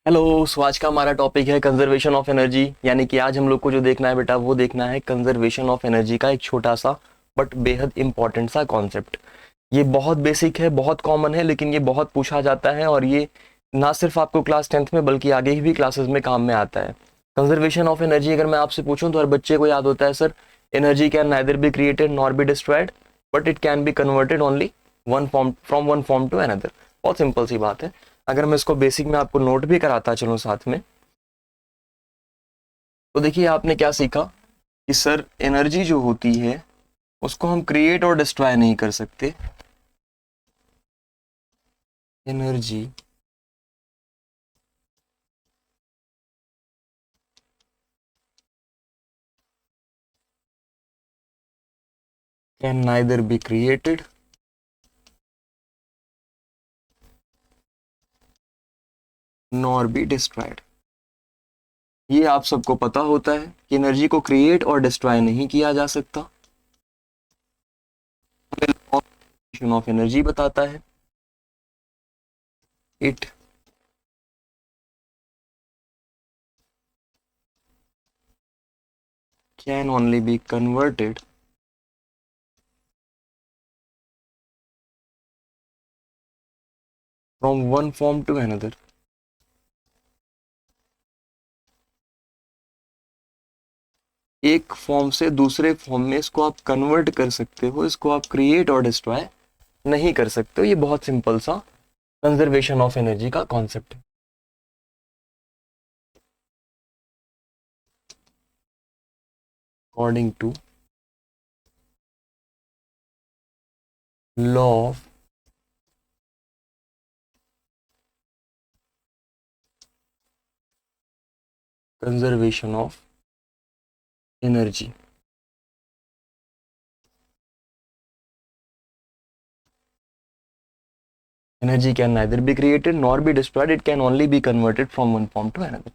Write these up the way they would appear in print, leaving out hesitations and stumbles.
Hello. सो आज का हमारा टॉपिक है कंजर्वेशन ऑफ एनर्जी। यानी कि आज हम लोग को जो देखना है बेटा वो देखना है कंजर्वेशन ऑफ एनर्जी का एक छोटा सा बट बेहद इंपॉर्टेंट सा कॉन्सेप्ट। ये बहुत बेसिक है, बहुत कॉमन है, लेकिन ये बहुत पूछा जाता है और ये ना सिर्फ आपको क्लास 10th में बल्कि आगे भी क्लासेस में काम में आता है। कंजर्वेशन ऑफ एनर्जी अगर मैं आपसे पूछूं तो हर बच्चे को याद होता है sir, energy can neither be created nor be destroyed but it can be converted only one form from one form to another. बहुत सिंपल सी बात है। अगर मैं इसको बेसिक में आपको नोट भी कराता चलूं साथ में, तो देखिए आपने क्या सीखा कि सर एनर्जी जो होती है उसको हम क्रिएट और डिस्ट्रॉय नहीं कर सकते। Energy can neither be created nor be destroyed. ये आप सबको पता होता है कि एनर्जी को क्रिएट और डिस्ट्रॉय नहीं किया जा सकता। ऑफ एनर्जी बताता है it can only be converted from one form to another. एक फॉर्म से दूसरे फॉर्म में इसको आप कन्वर्ट कर सकते हो, इसको आप क्रिएट और डिस्ट्रॉय नहीं कर सकते हो। ये बहुत सिंपल सा कंजर्वेशन ऑफ एनर्जी का कॉन्सेप्ट है। According to law of conservation of energy. Energy can neither be created nor be destroyed, it can only be converted from one form to another.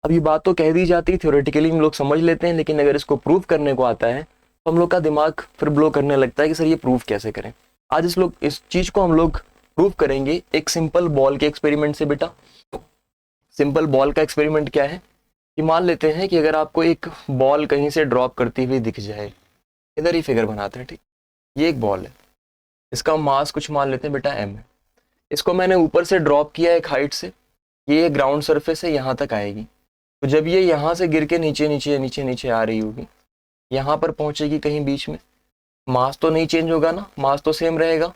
अब ये बात तो कह दी जाती है, थ्योरेटिकली हम लोग समझ लेते हैं, लेकिन अगर इसको प्रूव करने को आता है तो हम लोग का दिमाग फिर ब्लो करने लगता है कि सर ये प्रूव कैसे करें। आज इस चीज को हम लोग प्रूव करेंगे एक सिंपल बॉल के एक्सपेरिमेंट से बेटा। सिंपल बॉल का एक्सपेरिमेंट क्या है कि मान लेते हैं कि अगर आपको एक बॉल कहीं से ड्रॉप करती हुई दिख जाए, इधर ही फिगर बनाते हैं, ठीक। ये एक बॉल है, इसका मास कुछ मान लेते हैं बेटा m है। इसको मैंने ऊपर से ड्रॉप किया एक हाइट से, ये ग्राउंड सरफेस है, यहाँ तक आएगी। तो जब ये यहाँ से गिर के नीचे नीचे नीचे नीचे आ रही होगी, यहाँ पर पहुंचेगी कहीं बीच में, मास तो नहीं चेंज होगा ना, मास तो सेम रहेगा,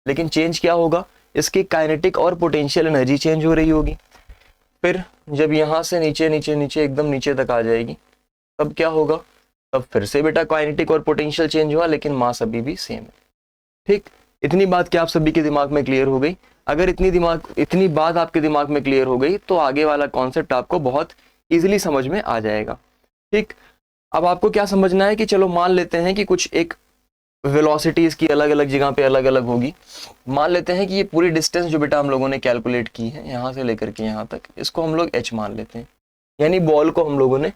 लेकिन चेंज क्या होगा, इसकी काइनेटिक और पोटेंशियल एनर्जी चेंज हो रही होगी। फिर जब यहाँ से नीचे नीचे नीचे एकदम नीचे तक आ जाएगी, तब क्या होगा, तब फिर से बेटा काइनेटिक और पोटेंशियल चेंज हुआ, लेकिन मास अभी भी सेम है। ठीक, इतनी बात क्या आप सभी के दिमाग में क्लियर हो गई? अगर इतनी बात आपके दिमाग में क्लियर हो गई तो आगे वाला कॉन्सेप्ट आपको बहुत इजीली समझ में आ जाएगा। ठीक, अब आपको क्या समझना है कि चलो मान लेते हैं कि कुछ एक वेलोसिटी इसकी अलग अलग जगह पे अलग अलग होगी। मान लेते हैं कि ये पूरी डिस्टेंस जो बेटा हम लोगों ने कैलकुलेट की है यहाँ से लेकर के यहाँ तक, इसको हम लोग h मान लेते हैं। यानी बॉल को हम लोगों ने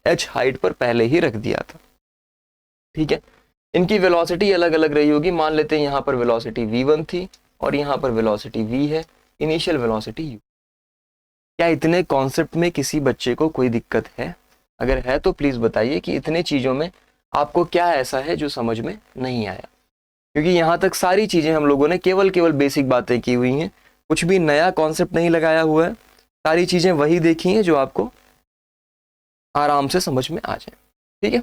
h हाइट पर पहले ही रख दिया था। ठीक है, इनकी वेलोसिटी अलग अलग रही होगी। मान लेते हैं यहाँ पर वेलोसिटी v1 थी और यहाँ पर वेलोसिटी v है, इनिशियल वेलोसिटी u। क्या इतने कॉन्सेप्ट में किसी बच्चे को कोई दिक्कत है? अगर है तो प्लीज बताइए कि इतने चीजों में आपको क्या ऐसा है जो समझ में नहीं आया, क्योंकि यहाँ तक सारी चीजें हम लोगों ने केवल केवल बेसिक बातें की हुई हैं, कुछ भी नया कॉन्सेप्ट नहीं लगाया हुआ है। सारी चीजें वही देखी हैं जो आपको आराम से समझ में आ जाए। ठीक है,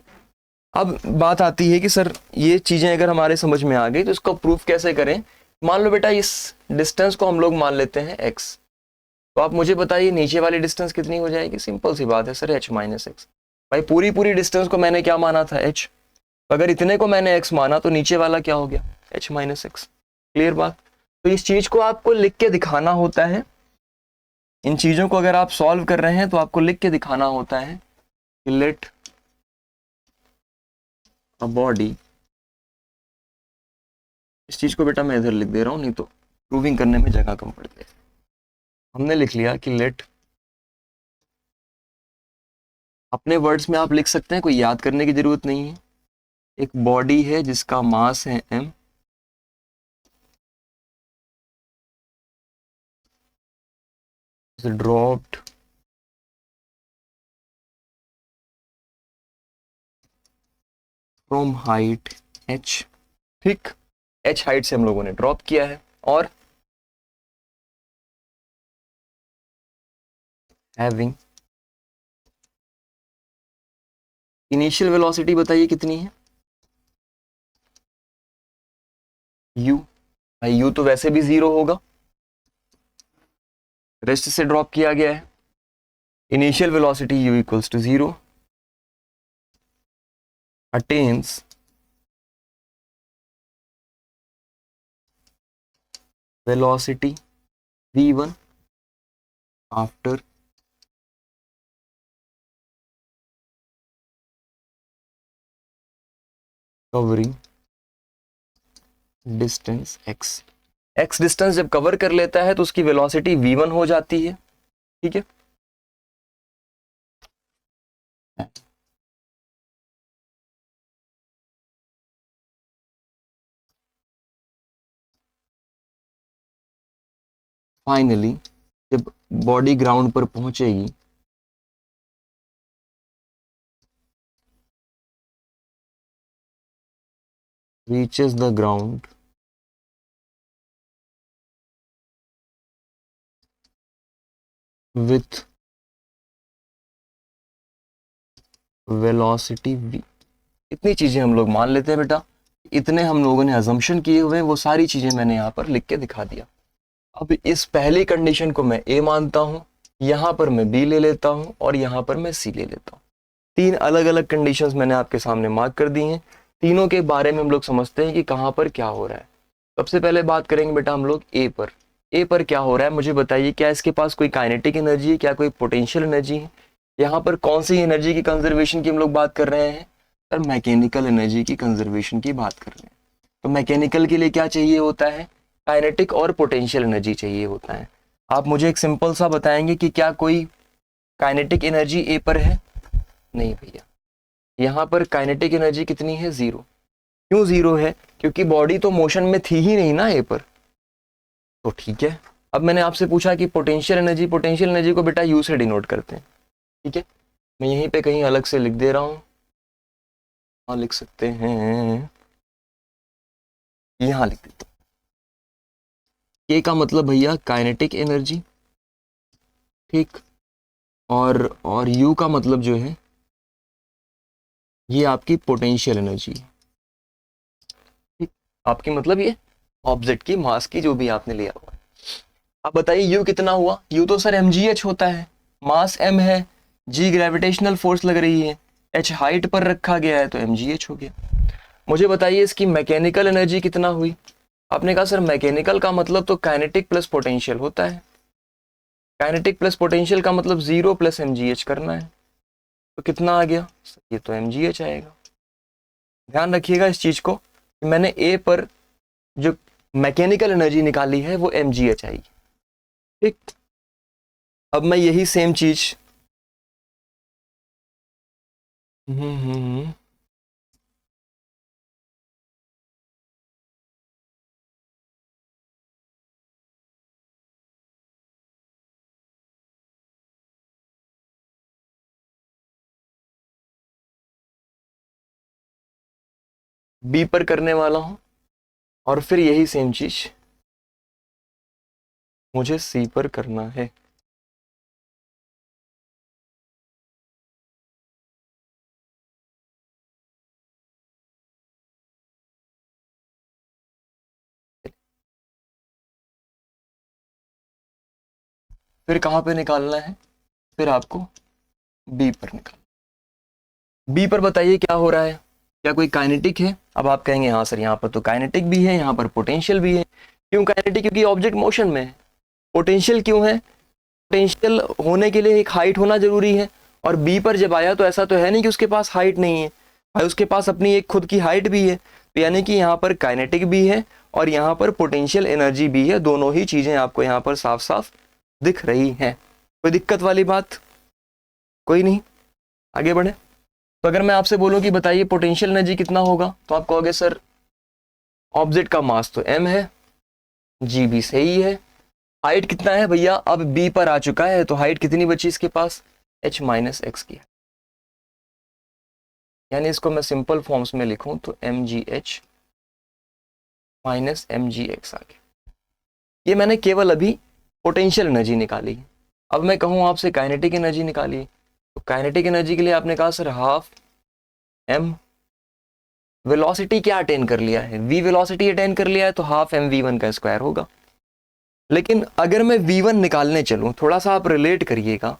अब बात आती है कि सर ये चीजें अगर हमारे समझ में आ गई तो इसको प्रूफ कैसे करें। मान लो बेटा इस डिस्टेंस को हम लोग मान लेते हैं x, तो आप मुझे बताइए नीचे वाली डिस्टेंस कितनी हो जाएगी। सिंपल सी बात है सर, h माइनस एक्स। भाई पूरी पूरी डिस्टेंस को मैंने क्या माना था, h। अगर इतने को मैंने x माना तो नीचे वाला क्या हो गया, h माइनस एक्स। क्लियर बात? तो इस चीज को आपको लिख के दिखाना होता है। इन चीजों को अगर आप सॉल्व कर रहे हैं तो आपको लिख के दिखाना होता है कि लेट अ बॉडी, इस चीज को बेटा मैं इधर लिख दे रहा हूं, नहीं तो प्रूविंग करने में जगह कम पड़ती है। हमने लिख लिया कि लेट, अपने वर्ड्स में आप लिख सकते हैं, कोई याद करने की जरूरत नहीं है। एक बॉडी है जिसका मास है m, dropped from height h, ठीक, h हाइट से हम लोगों ने ड्रॉप किया है, और हैविंग इनिशियल वेलोसिटी बताइए कितनी है, u, भाई u तो वैसे भी 0 होगा, रेस्ट से ड्रॉप किया गया है, initial velocity u equals to 0, attains velocity v1 after covering distance x, x distance जब कवर कर लेता है तो उसकी वेलोसिटी v1 हो जाती है, ठीक है। फाइनली जब बॉडी ग्राउंड पर पहुंचेगी reaches the ground with velocity v, इतनी चीजें हम लोग मान लेते हैं बेटा, इतने हम लोगों ने अजम्पशन किए हुए हैं, वो सारी चीजें मैंने यहाँ पर लिख के दिखा दिया। अब इस पहली कंडीशन को मैं ए मानता हूं, यहां पर मैं बी ले लेता हूं और यहां पर मैं सी ले लेता हूं। तीन अलग अलग कंडीशंस मैंने आपके सामने मार्क कर दी हैं, तीनों के बारे में हम लोग समझते हैं कि कहां पर क्या हो रहा है। सबसे पहले बात करेंगे बेटा हम लोग ए पर। ए पर क्या हो रहा है मुझे बताइए, क्या इसके पास कोई काइनेटिक एनर्जी है, क्या कोई पोटेंशियल एनर्जी है? यहाँ पर कौन सी एनर्जी की कंजर्वेशन की हम लोग बात कर रहे हैं? सर मैकेनिकल एनर्जी की कंजर्वेशन की बात कर रहे हैं। तो मैकेनिकल के लिए क्या चाहिए होता है? काइनेटिक और पोटेंशियल एनर्जी चाहिए होता है। आप मुझे एक सिंपल सा बताएंगे कि क्या कोई काइनेटिक एनर्जी ए पर है? नहीं भैया, यहाँ पर काइनेटिक एनर्जी कितनी है? 0। क्यों 0 है? क्योंकि बॉडी तो मोशन में थी ही नहीं ना ए पर। तो ठीक है, अब मैंने आपसे पूछा कि पोटेंशियल एनर्जी को बेटा यू से डिनोट करते हैं, ठीक है। मैं यहीं पे कहीं अलग से लिख दे रहा हूँ, हाँ लिख सकते हैं, यहाँ लिख देता हूँ। के का मतलब भैया काइनेटिक एनर्जी, ठीक, और यू का मतलब जो है ये आपकी पोटेंशियल एनर्जी, ठीक। आपकी मतलब ये ऑब्जेक्ट की मास की जो भी आपने लिया हुआ है। अब बताइए यू कितना हुआ? यू तो सर mgh होता है, मास m है, g ग्रेविटेशनल फोर्स लग रही है, h हाइट पर रखा गया है तो mgh हो गया। मुझे बताइए इसकी मैकेनिकल एनर्जी कितना हुई? आपने कहा सर मैकेनिकल का मतलब तो काइनेटिक प्लस पोटेंशियल होता है, काइनेटिक प्लस पोटेंशियल का मतलब 0 प्लस mgh करना है, तो कितना आ गया? ये तो mgh आएगा। ध्यान रखिएगा इस चीज को कि मैंने ए पर जो मैकेनिकल एनर्जी निकाली है वो mgh आएगी, ठीक। अब मैं यही सेम चीज बी पर करने वाला हूं और फिर यही सेम चीज मुझे सी पर करना है। फिर कहां पे निकालना है? फिर आपको बी पर निकाल। बी पर बताइए क्या हो रहा है? क्या कोई काइनेटिक है? अब आप कहेंगे हाँ सर यहाँ पर तो काइनेटिक भी है, यहाँ पर पोटेंशियल भी है। क्यों काइनेटिक? क्योंकि ऑब्जेक्ट मोशन में है। पोटेंशियल क्यों है? पोटेंशियल होने के लिए एक हाइट होना जरूरी है, और बी पर जब आया तो ऐसा तो है नहीं कि उसके पास हाइट नहीं है भाई, उसके पास अपनी एक खुद की हाइट भी है। तो यानी कि यहाँ पर काइनेटिक भी है और यहाँ पर पोटेंशियल एनर्जी भी है, दोनों ही चीजें आपको यहाँ पर साफ साफ दिख रही हैं। कोई दिक्कत वाली बात कोई नहीं, आगे बढ़े। तो अगर मैं आपसे बोलूं कि बताइए पोटेंशियल एनर्जी कितना होगा, तो आप कहोगे सर ऑब्जेक्ट का मास तो m है, जी भी सही है, हाइट कितना है भैया, अब बी पर आ चुका है, तो हाइट कितनी बची इसके पास, h माइनस एक्स की। यानी इसको मैं सिंपल फॉर्म्स में लिखूं तो M G H minus M G X आ गया। ये मैंने केवल अभी पोटेंशियल एनर्जी निकाली। अब मैं कहूँ आपसे काइनेटिक एनर्जी निकालिए, तो काइनेटिक एनर्जी के लिए आपने कहा सर हाफ एम, वेलोसिटी क्या अटेन कर लिया है, v वेलोसिटी अटेन कर लिया है, तो हाफ एम वी वन का स्क्वायर होगा। लेकिन अगर मैं v1 निकालने चलूं, थोड़ा सा आप रिलेट करिएगा,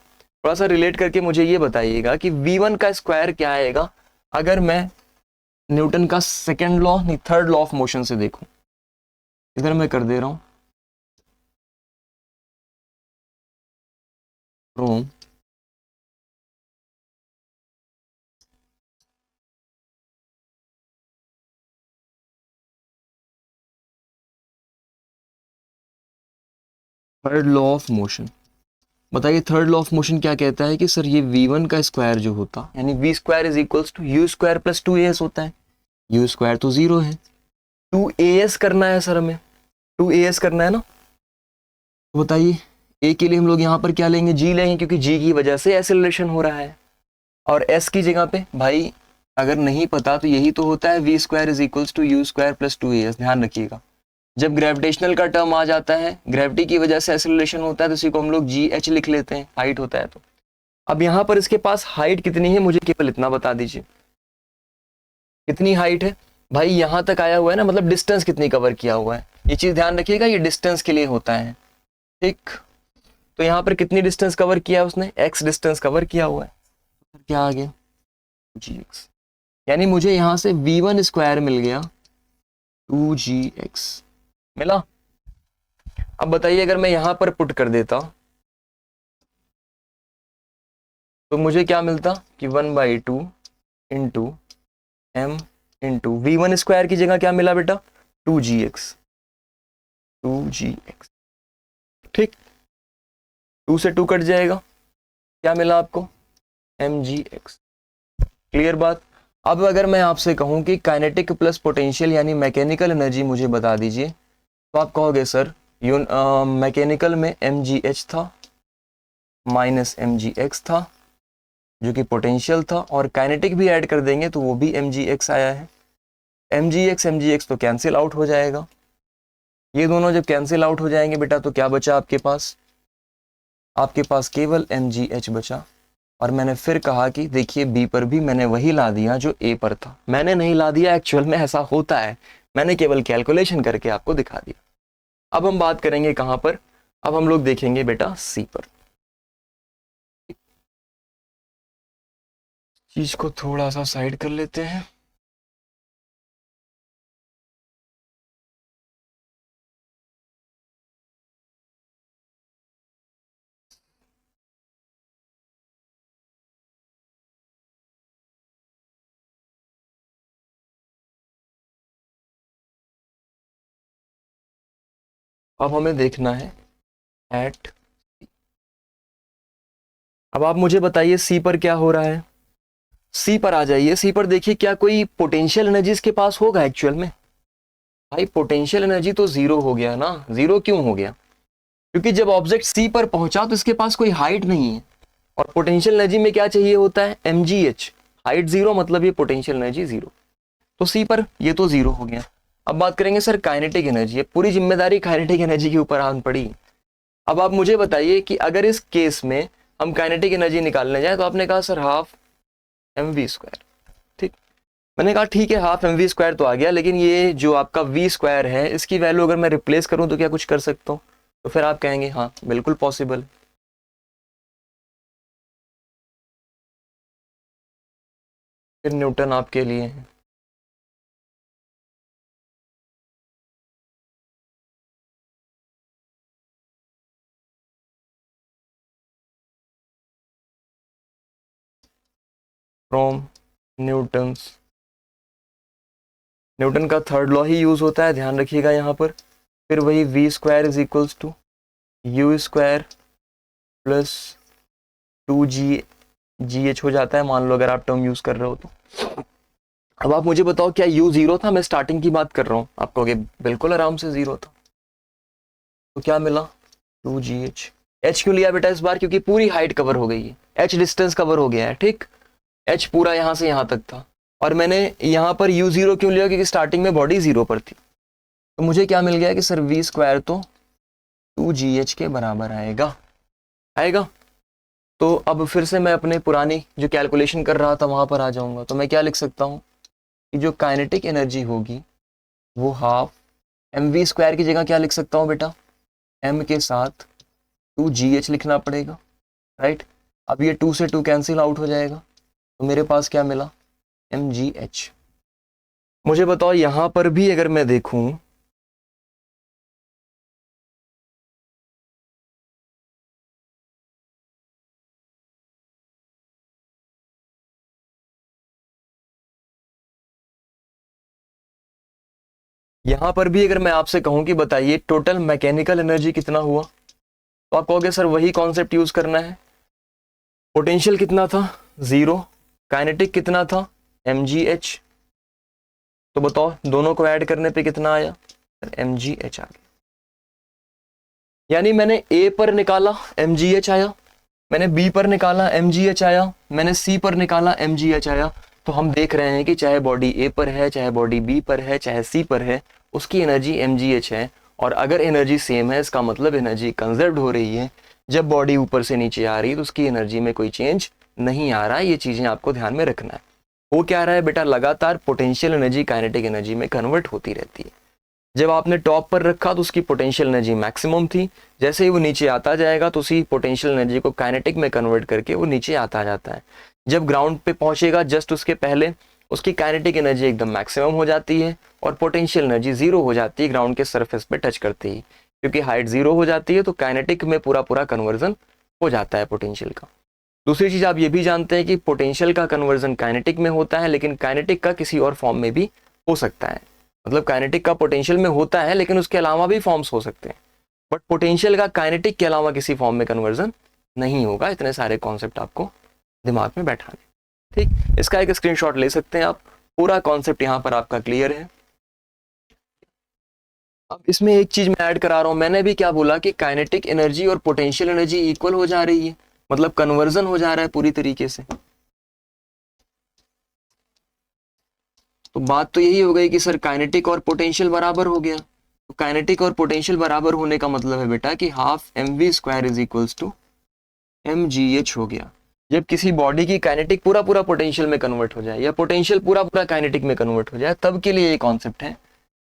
थोड़ा सा रिलेट करके मुझे ये बताइएगा कि v1 का स्क्वायर क्या आएगा अगर मैं न्यूटन का सेकेंड लॉ नहीं थर्ड लॉ ऑफ मोशन से देखूं। इधर मैं कर दे रहा हूं from third law of motion. बताइए थर्ड लॉ ऑफ मोशन क्या कहता है कि सर ये v1 का स्क्वायर जो होता, यानी v square is equals to U square plus 2as होता है। यू स्क्वायर तो जीरो है, 2as करना है सर, हमें 2as करना है ना। तो बताइए a के लिए हम लोग यहाँ पर क्या लेंगे, g लेंगे, क्योंकि g की वजह से एक्सेलरेशन हो रहा है। और s की जगह पे भाई अगर नहीं पता तो यही तो होता है, v square is equals to U square plus 2as। ध्यान रखिएगा, जब ग्रेविटेशनल का टर्म आ जाता है, ग्रेविटी की वजह से एक्सेलरेशन होता है, तो इसी को हम लोग जी एच लिख लेते हैं, हाइट होता है। तो अब यहाँ पर इसके पास हाइट कितनी है, मुझे केवल इतना बता दीजिए, कितनी हाइट है भाई, यहाँ तक आया हुआ है ना, मतलब डिस्टेंस कितनी कवर किया हुआ है, ये चीज ध्यान रखिएगा, ये डिस्टेंस के लिए होता है, ठीक। तो यहाँ पर कितनी डिस्टेंस कवर किया है उसने, एक्स डिस्टेंस कवर किया हुआ है, क्या आ गया जी एक्स। यानी मुझे यहाँ से वी वन स्क्वायर मिल गया 2gx मिला। अब बताइए अगर मैं यहां पर पुट कर देता तो मुझे क्या मिलता कि 1/2 into M into V one square की जगह क्या मिला बेटा, 2gx। ठीक, 2 से 2 कट जाएगा, क्या मिला आपको, mgx। क्लियर बात। अब अगर मैं आपसे कहूं कि काइनेटिक प्लस पोटेंशियल यानी मैकेनिकल एनर्जी मुझे बता दीजिए, तो आप कहोगे सर मैकेनिकल में mgh था माइनस mgx था जो कि पोटेंशियल था, और काइनेटिक भी ऐड कर देंगे तो वो भी mgx आया है। mgx तो कैंसिल आउट हो जाएगा, ये दोनों जब कैंसिल आउट हो जाएंगे बेटा तो क्या बचा आपके पास, आपके पास केवल mgh बचा। और मैंने फिर कहा कि देखिए बी पर भी मैंने वही ला दिया जो ए पर था, मैंने नहीं ला दिया, एक्चुअल में ऐसा होता है, मैंने केवल कैलकुलेशन करके आपको दिखा दिया। अब हम बात करेंगे कहां पर, अब हम लोग देखेंगे बेटा सी पर। चीज को थोड़ा सा साइड कर लेते हैं। अब हमें देखना है एट, अब आप मुझे बताइए सी पर क्या हो रहा है। सी पर आ जाइए, सी पर देखिए क्या कोई पोटेंशियल एनर्जी इसके पास होगा एक्चुअल में, भाई पोटेंशियल एनर्जी तो जीरो हो गया ना। जीरो क्यों हो गया, क्योंकि जब ऑब्जेक्ट सी पर पहुंचा तो इसके पास कोई हाइट नहीं है, और पोटेंशियल एनर्जी में क्या चाहिए होता है, mgh। हाइट जीरो मतलब ये पोटेंशियल एनर्जी जीरो, तो सी पर ये तो जीरो हो गया। अब बात करेंगे सर काइनेटिक एनर्जी, पूरी जिम्मेदारी काइनेटिक एनर्जी के ऊपर आन पड़ी। अब आप मुझे बताइए कि अगर इस केस में हम काइनेटिक एनर्जी निकालने जाए, तो आपने कहा sir half M V square, ठीक। मैंने कहा ठीक है हाफ एम वी स्क्वायर तो आ गया, लेकिन ये जो आपका वी स्क्वायर है इसकी वैल्यू अगर मैं रिप्लेस करूं तो क्या कुछ कर सकता हूँ, तो फिर आप कहेंगे हाँ बिल्कुल पॉसिबल। फिर न्यूटन आपके लिए है। फ्रॉम न्यूटन्स, न्यूटन का थर्ड लॉ ही यूज होता है, ध्यान रखिएगा यहाँ पर। फिर वही V square is equals to U square plus 2gh हो जाता है, मान लो अगर आप टर्म यूज कर रहे हो तो। अब आप मुझे बताओ क्या u जीरो था, मैं स्टार्टिंग की बात कर रहा हूँ, आप कहोगे बिल्कुल आराम से जीरो था, तो क्या मिला 2GH। H क्यों लिया बेटा इस बार? क्योंकि पूरी हाइट कवर हो गई है, H डिस्टेंस कवर हो गया है, ठीक। H पूरा यहां से यहां तक था, और मैंने यहां पर U0 क्यों लिया? क्योंकि स्टार्टिंग में बॉडी 0 पर थी। तो मुझे क्या मिल गया कि सर V स्क्वायर तो 2GH के बराबर आएगा, आएगा। तो अब फिर से मैं अपने पुरानी जो कैलकुलेशन कर रहा था वहां पर आ जाऊंगा। तो मैं क्या लिख सकता हूँ कि जो काइनेटिक एनर्जी होगी वो हाफ mv स्क्वायर की जगह क्या लिख सकता हूँ बेटा? m के साथ 2GH लिखना पड़ेगा, राइट। अब ये 2 से 2 कैंसिल आउट हो जाएगा, तो मेरे पास क्या मिला? mgh। मुझे बताओ यहां पर भी अगर मैं देखूं, यहां पर भी अगर मैं आपसे कहूं कि बताइए टोटल मैकेनिकल एनर्जी कितना हुआ, तो आप कहोगे सर वही कॉन्सेप्ट यूज करना है। पोटेंशियल कितना था? 0। काइनेटिक कितना था? mgh। तो बताओ दोनों को ऐड करने पे कितना आया? mgh आ गया। यानी मैंने A पर निकाला mgh आया, मैंने B पर निकाला mgh आया, मैंने C पर निकाला mgh आया। तो हम देख रहे हैं कि चाहे बॉडी A पर है, चाहे बॉडी B पर है, चाहे C पर है, उसकी एनर्जी mgh है। और अगर एनर्जी सेम है, इसका मतलब एनर्जी कंजर्व हो रही है। जब बॉडी ऊपर से नीचे आ रही है तो उसकी एनर्जी में कोई चेंज नहीं आ रहा है। ये चीजें आपको ध्यान में रखना है। वो क्या रहा है बेटा? लगातार पोटेंशियल एनर्जी काइनेटिक एनर्जी में कन्वर्ट होती रहती है। जब आपने टॉप पर रखा तो उसकी पोटेंशियल एनर्जी मैक्सिमम थी, जैसे ही वो नीचे आता जाएगा तो उसी पोटेंशियल एनर्जी को काइनेटिक में कन्वर्ट करके वो नीचे आता जाता है। जब ग्राउंड पे पहुंचेगा जस्ट उसके पहले उसकी काइनेटिक एनर्जी एकदम मैक्सिमम हो जाती है और पोटेंशियल एनर्जी 0 हो जाती है ग्राउंड के सरफेस पे टच करते ही। क्योंकि हाइट 0 हो जाती है तो काइनेटिक में पूरा पूरा कन्वर्जन हो जाता है पोटेंशियल का। दूसरी चीज आप ये भी जानते हैं कि पोटेंशियल का कन्वर्जन काइनेटिक में होता है, लेकिन काइनेटिक का किसी और फॉर्म में भी हो सकता है। मतलब काइनेटिक का पोटेंशियल में होता है लेकिन उसके अलावा भी फॉर्म्स हो सकते हैं, बट पोटेंशियल का काइनेटिक के अलावा किसी फॉर्म में कन्वर्जन नहीं होगा। इतने सारे कॉन्सेप्ट आपको दिमाग में बैठाने, ठीक। इसका एक स्क्रीनशॉट ले सकते हैं आप। पूरा कॉन्सेप्ट यहाँ पर आपका क्लियर है। अब इसमें एक चीज मैं ऐड करा रहा हूं। मैंने भी क्या बोला कि काइनेटिक एनर्जी और पोटेंशियल एनर्जी इक्वल हो जा रही है, मतलब कन्वर्जन हो जा रहा है पूरी तरीके से। तो बात तो यही हो गई कि सर काइनेटिक और पोटेंशियल बराबर हो गया। तो काइनेटिक और पोटेंशियल बराबर होने का मतलब है बेटा कि half mv square is equals to mgh हो गया। जब किसी बॉडी की काइनेटिक पूरा पूरा पोटेंशियल में कन्वर्ट हो जाए या पोटेंशियल पूरा पूरा काइनेटिक में कन्वर्ट हो जाए, तब के लिए ये कॉन्सेप्ट है।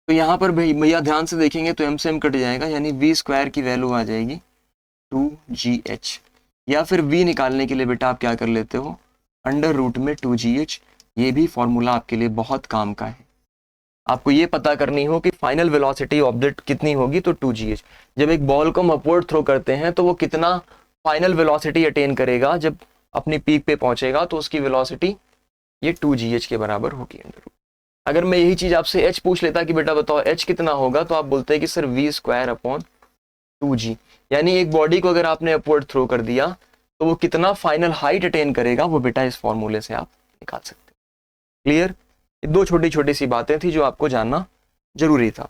तो यहाँ पर भैया ध्यान से देखेंगे तो m से m कट जाएगा, यानी v स्क्वायर की वैल्यू आ जाएगी 2gh। या फिर v निकालने के लिए बेटा आप क्या कर लेते हो, अंडर रूट में 2gh। ये भी फॉर्मूला आपके लिए बहुत काम का है। आपको ये पता करनी हो कि फाइनल वेलोसिटी ऑब्जेक्ट कितनी होगी, तो 2gh। जब एक बॉल को हम अपवर्ड थ्रो करते हैं तो वो कितना फाइनल वेलोसिटी अटेन करेगा, जब अपनी पीक पे पहुंचेगा तो उसकी वेलोसिटी ये 2gh के बराबर होगी अंडर रूट। अगर मैं यही चीज आपसे h पूछ लेता कि बेटा बताओ h कितना होगा, तो आप बोलते हैं कि sir v square upon 2g। यानी एक बॉडी को अगर आपने अपवर्ड थ्रो कर दिया तो वो कितना फाइनल हाइट अटेन करेगा, वो बेटा इस फॉर्मूले से आप निकाल सकते हैं। क्लियर? दो छोटी छोटी सी बातें थी जो आपको जानना जरूरी था।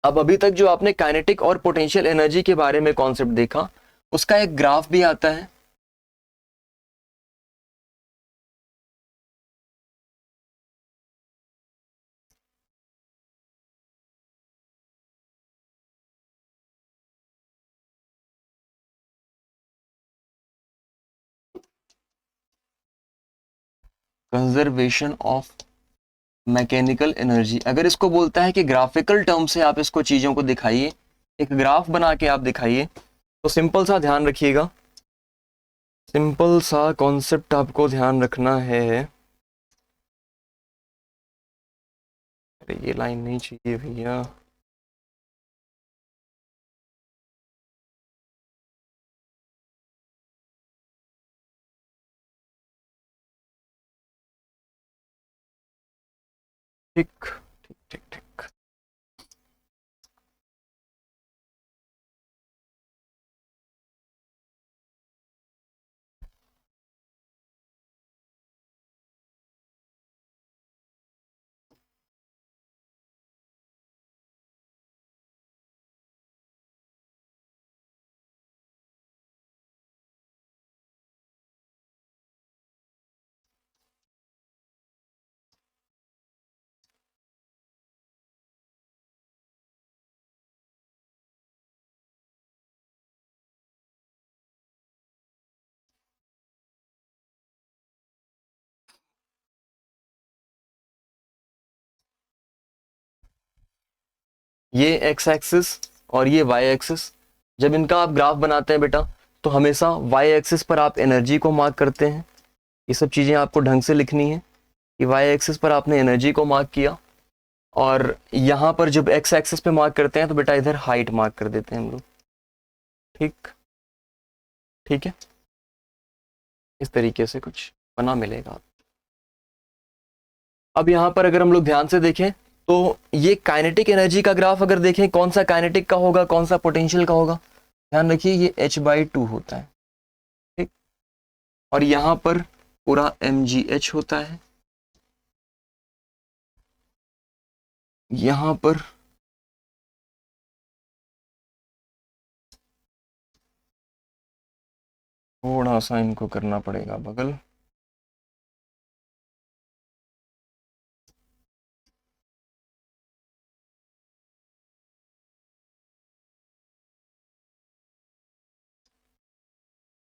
अब अभी तक जो आपने काइनेटिक और पोटेंशियल एनर्जी के बारे में कॉन्सेप्ट देखा, उसका एक ग्राफ भी आता है। कंजर्वेशन ऑफ मैकेनिकल एनर्जी, अगर इसको बोलता है कि ग्राफिकल टर्म से आप इसको चीजों को दिखाइए, एक ग्राफ बना के आप दिखाइए, तो सिंपल सा ध्यान रखिएगा, सिंपल सा कॉन्सेप्ट आपको ध्यान रखना है। अरे ये लाइन नहीं चाहिए भैया। ठीक ठीक ठीक ठीक। ये एक्स एक्सिस और ये वाई एक्सिस। जब इनका आप ग्राफ बनाते हैं बेटा तो हमेशा वाई एक्सिस पर आप एनर्जी को मार्क करते हैं। ये सब चीज़ें आपको ढंग से लिखनी है कि वाई एक्सिस पर आपने एनर्जी को मार्क किया, और यहाँ पर जब एक्स एक्सिस पे मार्क करते हैं तो बेटा इधर हाइट मार्क कर देते हैं हम लोग। ठीक ठीक है, इस तरीके से कुछ बना मिलेगा। अब यहाँ पर अगर हम लोग ध्यान से देखें तो ये काइनेटिक एनर्जी का ग्राफ अगर देखें, कौन सा काइनेटिक का होगा, कौन सा पोटेंशियल का होगा, ध्यान रखिए ये h/2 होता है। ठीक, और यहाँ पर पूरा mgh होता है, यहाँ पर थोड़ा सा इनको करना पड़ेगा बगल।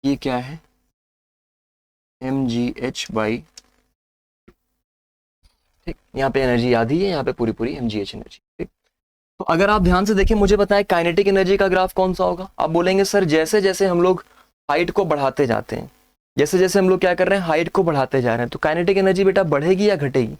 ये क्या है, mgh/, ठीक, यहाँ पे एनर्जी आधी है, यहाँ पे पूरी पूरी mgh एनर्जी। ठीक, तो अगर आप ध्यान से देखें, मुझे बताएं काइनेटिक एनर्जी का ग्राफ कौन सा होगा। आप बोलेंगे सर जैसे जैसे हम लोग हाइट को बढ़ाते जाते हैं, जैसे जैसे हम लोग क्या कर रहे हैं, हाइट को बढ़ाते जा रहे हैं, तो काइनेटिक एनर्जी बेटा बढ़ेगी या घटेगी।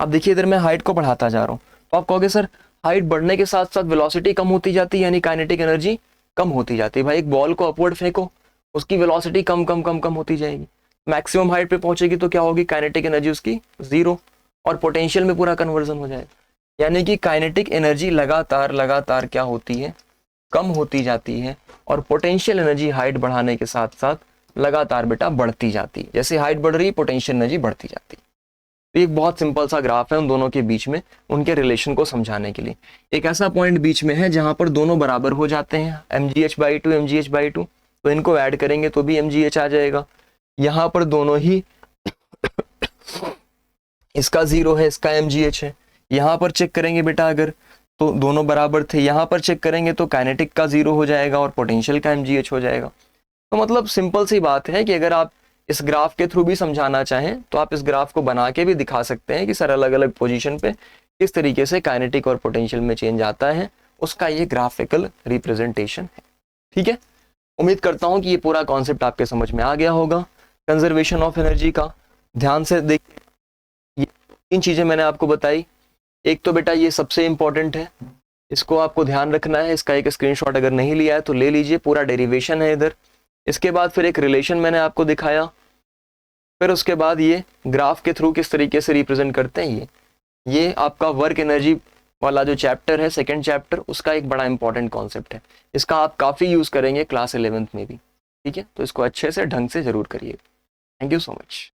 आप देखिए इधर मैं हाइट को बढ़ाता जा रहा हूँ, तो आप कहोगे सर हाइट बढ़ने के साथ साथ वेलोसिटी कम होती जाती है, यानी काइनेटिक एनर्जी कम होती जाती है। भाई एक बॉल को अपवर्ड फेंको, उसकी वेलोसिटी कम कम कम कम होती जाएगी, मैक्सिमम हाइट पे पहुंचेगी तो क्या होगी, काइनेटिक एनर्जी उसकी 0, और पोटेंशियल में पूरा कन्वर्जन हो जाएगा। यानी कि काइनेटिक एनर्जी लगातार लगातार क्या होती है, कम होती जाती है, और पोटेंशियल एनर्जी हाइट बढ़ाने के साथ साथ लगातार बेटा बढ़ती जाती है। जैसे हाइट बढ़ रही है पोटेंशियल एनर्जी बढ़ती जाती है। तो एक बहुत सिंपल सा ग्राफ है उन दोनों के बीच में, उनके रिलेशन को समझाने के लिए। एक ऐसा पॉइंट बीच में है जहां पर दोनों बराबर हो जाते हैं, mgh/2 mgh/2, तो इनको ऐड करेंगे तो भी mgh आ जाएगा। यहाँ पर दोनों ही इसका 0 है, इसका mgh है। यहाँ पर चेक करेंगे बेटा अगर, तो दोनों बराबर थे। यहाँ पर चेक करेंगे तो काइनेटिक का 0 हो जाएगा और पोटेंशियल का mgh हो जाएगा। तो मतलब सिंपल सी बात है कि अगर आप इस ग्राफ के थ्रू भी समझाना चाहें तो आप इस ग्राफ को बना के भी दिखा सकते हैं कि सर अलग अलग पोजीशन पे किस तरीके से काइनेटिक और पोटेंशियल में चेंज आता है, उसका ये ग्राफिकल रिप्रेजेंटेशन है। ठीक है, उम्मीद करता हूं कि ये पूरा कॉन्सेप्ट आपके समझ में आ गया होगा कंजर्वेशन ऑफ एनर्जी का। ध्यान से देखिए, ये 3 चीजें मैंने आपको बताई। एक तो बेटा ये सबसे इंपॉर्टेंट है, इसको आपको ध्यान रखना है, इसका एक स्क्रीनशॉट अगर नहीं लिया है तो ले लीजिए, पूरा डेरिवेशन है इधर। इसके बाद फिर एक रिलेशन मैंने आपको दिखाया, फिर उसके बाद ये ग्राफ के थ्रू किस तरीके से रिप्रेजेंट करते हैं ये आपका वर्क एनर्जी वाला जो चैप्टर है, सेकंड चैप्टर, उसका एक बड़ा इंपॉर्टेंट कॉन्सेप्ट है। इसका आप काफ़ी यूज़ करेंगे क्लास 11th में भी। ठीक है, तो इसको अच्छे से ढंग से ज़रूर करिए। Thank you so much.